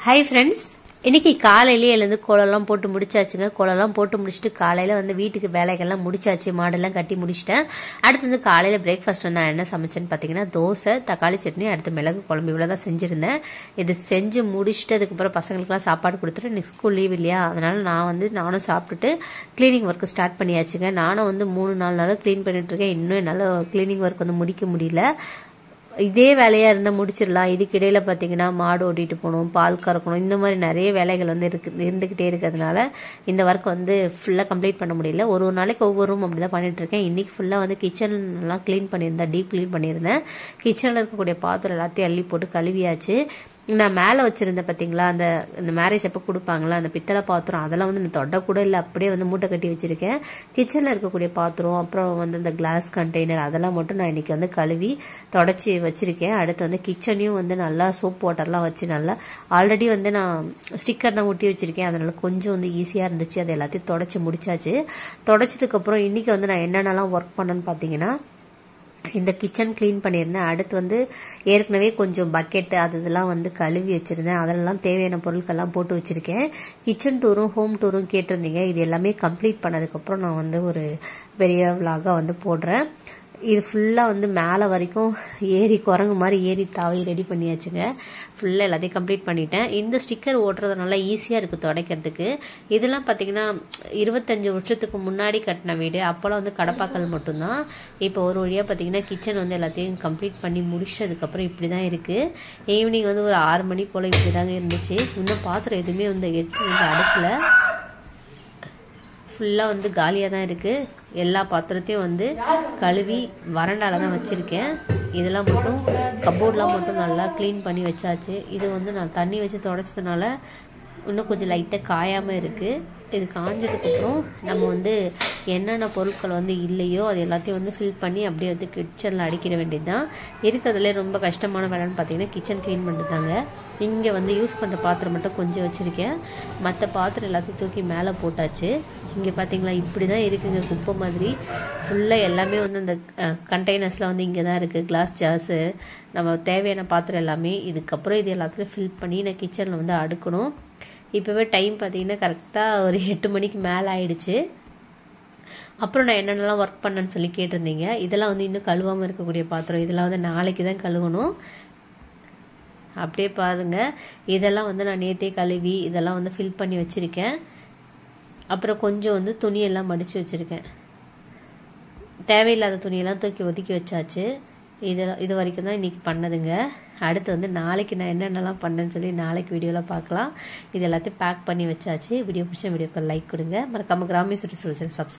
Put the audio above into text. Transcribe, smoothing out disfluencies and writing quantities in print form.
Hi friends, இன்னைக்கு காலையிலேயே எழுந்து கோலம்லாம் போட்டு முடிச்சாச்சுங்க. கோலம்லாம் போட்டு முடிச்சுட்டு காலையில வந்து வீட்டுக்கு வேலைகள்லாம் முடிச்சாச்சு, மாடெல்லாம் கட்டி முடிச்சிட்டேன். அடுத்து வந்து காலையில பிரேக்ஃபாஸ்ட் நான் என்ன சமைச்சேன்னு பாத்தீங்கன்னா தோசை, தக்காளி சட்னி, அடுத்து மிளகு குழம்பு இவ்வளவுதான் செஞ்சிருந்தேன். இது செஞ்சு முடிச்சுட்டு அதுக்கப்புறம் பசங்களுக்குலாம் சாப்பாடு கொடுத்துட்டு இன்னைக்கு ஸ்கூல் லீவ் இல்லையா, அதனால நானும் சாப்பிட்டுட்டு கிளீனிங் ஒர்க் ஸ்டார்ட் பண்ணியாச்சுங்க. நானும் வந்து 3-4 நாள் கிளீன் பண்ணிட்டு இருக்கேன். இன்னும் என்னால கிளீனிங் ஒர்க் வந்து முடிக்க முடியல. இதே வேலையா இருந்தா முடிச்சிடலாம். இதுக்கு இடையில பாத்தீங்கன்னா மாடு ஓட்டிட்டு போகணும், பால் கறக்கணும், இந்த மாதிரி நிறைய வேலைகள் வந்து இருந்துகிட்டே இருக்கிறதுனால இந்த ஒர்க் வந்து ஃபுல்லா கம்ப்ளீட் பண்ண முடியல. ஒரு நாளைக்கு ஒவ்வொரு ரூம் அப்படிதான் பண்ணிட்டு இருக்கேன். இன்னைக்கு ஃபுல்லா வந்து கிச்சன் எல்லாம் கிளீன் பண்ணியிருந்தேன், டீப் கிளீன் பண்ணியிருந்தேன். கிச்சன்ல இருக்கக்கூடிய பாத்திரம் எல்லாத்தையும் அள்ளி போட்டு கழுவியாச்சு. நான் மேல வச்சிருந்தேன் பாத்தீங்களா, அந்த மேரேஜ் எப்ப கொடுப்பாங்களா அந்த பித்தளை பாத்திரம், அதெல்லாம் வந்து தொட்ட கூட இல்லை, அப்படியே வந்து மூட்டை கட்டி வச்சிருக்கேன். கிச்சன்ல இருக்கக்கூடிய பாத்திரம், அப்புறம் வந்து இந்த கிளாஸ் கண்டெய்னர், அதெல்லாம் மட்டும் நான் இன்னைக்கு வந்து கழுவி தொடச்சி வச்சிருக்கேன். அடுத்து வந்து கிச்சனையும் வந்து நல்லா சோப் வாட்டர்லாம் வச்சு நல்லா ஆல்ரெடி வந்து நான் ஸ்டிக்கர் தான் ஒட்டி வச்சிருக்கேன், அதனால கொஞ்சம் வந்து ஈஸியா இருந்துச்சு. அது எல்லாத்தையும் தொடச்சி முடிச்சாச்சு. தொடச்சதுக்கு அப்புறம் இன்னைக்கு வந்து நான் என்னென்னலாம் ஒர்க் பண்ணேன்னு பாத்தீங்கன்னா, இந்த கிச்சன் கிளீன் பண்ணியிருந்தேன். அடுத்து வந்து ஏற்கனவே கொஞ்சம் பக்கெட் இதெல்லாம் வந்து கழுவி வச்சிருந்தேன். அதெல்லாம் தேவையான பொருட்கள்லாம் போட்டு வச்சிருக்கேன். கிச்சன் டூரும் ஹோம் டூரும் கேட்டிருந்தீங்க. இது எல்லாமே கம்ப்ளீட் பண்ணதுக்கப்புறம் நான் வந்து ஒரு பெரிய விலாகா வந்து போடுறேன். இது ஃபுல்லா வந்து மேல வரைக்கும் ஏறி குரங்கு மாதிரி ஏறி தாவி ரெடி பண்ணியாச்சுங்க. ஃபுல்லா எல்லாத்தையும் கம்ப்ளீட் பண்ணிட்டேன். இந்த ஸ்டிக்கர் ஓட்டுறது நல்லா ஈஸியா இருக்கு துடைக்கிறதுக்கு. இதெல்லாம் பாத்தீங்கன்னா 25 வருஷத்துக்கு முன்னாடி கட்டின வீடு, அப்பெல்லாம் வந்து கடப்பாக்கல் மட்டும்தான். இப்போ ஒரு வழியா பாத்தீங்கன்னா கிச்சன் வந்து எல்லாத்தையும் கம்ப்ளீட் பண்ணி முடிச்சதுக்கு அப்புறம் இப்படிதான் இருக்கு. ஈவினிங் வந்து ஒரு 6 மணி போல இப்படிதாங்க இருந்துச்சு. இன்னும் பாத்திரம் எதுவுமே வந்து எடுத்து வந்து அடுப்புல ஃபுல்லா வந்து காலியா தான் இருக்கு. எல்லா பாத்திரத்தையும் வந்து கழுவி வறண்டால தான் வச்சிருக்கேன். இதெல்லாம் மட்டும் கப்போர்ட்லாம் மட்டும் நல்லா கிளீன் பண்ணி வச்சாச்சு. இது வந்து நான் தண்ணி வச்சு தொடச்சதுனால இன்னும் கொஞ்சம் லைட்டா காயாம இருக்கு. இது காஞ்சதுக்கு அப்புறம் நம்ம வந்து என்னென்ன பொருட்கள் வந்து இல்லையோ அது எல்லாத்தையும் வந்து ஃபில் பண்ணி அப்படியே வந்து கிச்சன்ல அடிக்கிற வேண்டியதுதான். இருக்கிறதுல ரொம்ப கஷ்டமான வேலைன்னு பாத்தீங்கன்னா கிச்சன் கிளீன் பண்ணிட்டாங்க. இங்க வந்து யூஸ் பண்ற பாத்திரம் மட்டும் கொஞ்சம் வச்சிருக்கேன். மற்ற பாத்திரம் எல்லாத்தையும் தூக்கி மேல போட்டாச்சு. இங்க பாத்தீங்களா இப்படிதான் இருக்குங்க, குப்பை மாதிரி. ஃபுல்லா எல்லாமே வந்து அந்த கண்டெய்னர்ஸ்ல வந்து இங்கதான் இருக்கு, கிளாஸ் ஜார்ஸ், நம்ம தேவையான பாத்திரம் எல்லாமே. இதுக்கப்புறம் இது எல்லாத்தையும் ஃபில் பண்ணி நான் கிச்சன்ல வந்து அடுக்கணும். இப்பவே டைம் பாத்தீங்கன்னா கரெக்டா ஒரு 8 மணிக்கு மேல ஆயிடுச்சு. அப்புறம் நான் என்னென்னலாம் ஒர்க் பண்ணேன்னு சொல்லி கேட்டிருந்தீங்க. இதெல்லாம் வந்து இன்னும் கழுவாம இருக்கக்கூடிய பாத்திரம், இதெல்லாம் வந்து நாளைக்கு தான் கழுவணும். அப்படியே பாருங்க, இதெல்லாம் வந்து நான் நேத்தே கழுவி இதெல்லாம் வந்து ஃபில் பண்ணி வச்சிருக்கேன். அப்புறம் கொஞ்சம் வந்து துணியெல்லாம் மடிச்சு வச்சிருக்கேன். தேவையில்லாத துணியெல்லாம் தூக்கி ஒதுக்கி வச்சாச்சு. இது வரைக்கும் தான் இன்னைக்கு பண்ணதுங்க. அடுத்து வந்து நாளைக்கு நான் என்னென்னலாம் பண்ணேன்னு சொல்லி நாளைக்கு வீடியோல பார்க்கலாம். இது எல்லாத்தையும் பேக் பண்ணி வச்சாச்சு. வீடியோ பிடிச்ச வீடியோக்கு லைக் கொடுங்க. மறக்காம கிராமிய சுற்றுச்சூழல் சப்ஸ்கிரைப்